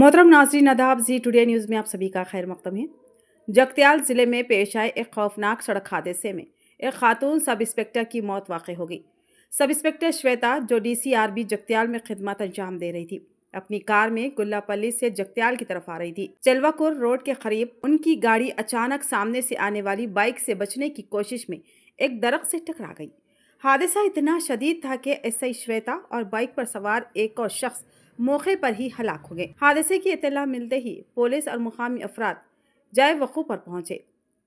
मोहतरम नाज़रीन आदाब, जी टुडे न्यूज़ में आप सभी का खैर मक़दम है। जगत्याल ज़िले में पेश आए एक खौफनाक सड़क हादसे में एक खातून सब इंस्पेक्टर की मौत वाक़ हो गई। सब इंस्पेक्टर श्वेता, जो DCRB जगत्याल में खिदमत अंजाम दे रही थी, अपनी कार में गुल्लापल्ली से जगत्याल की तरफ आ रही थी। चलवाकुर रोड के करीब उनकी गाड़ी अचानक सामने से आने वाली बाइक से बचने की कोशिश में एक दरख्त से टकरा गई। हादसा इतना शदीद था कि SI श्वेता और बाइक पर सवार एक और शख्स मौके पर ही हलाक हो गए। हादसे की इत्तला मिलते ही पुलिस और मुकामी अफराद जाए वक़ू पर पहुंचे।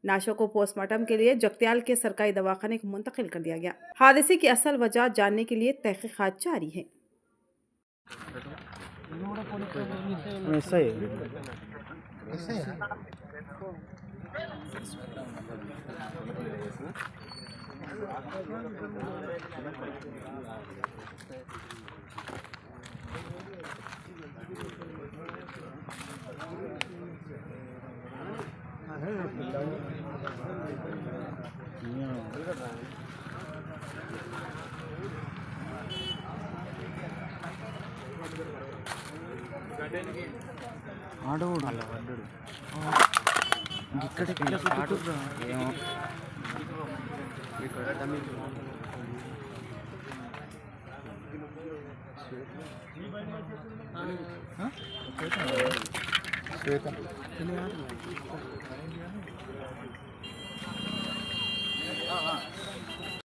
लाशों को पोस्टमार्टम के लिए जगत्याल के सरकारी दवाखाने को मुंतकिल कर दिया गया। हादसे की असल वजह जानने के लिए तहकीकात जारी है।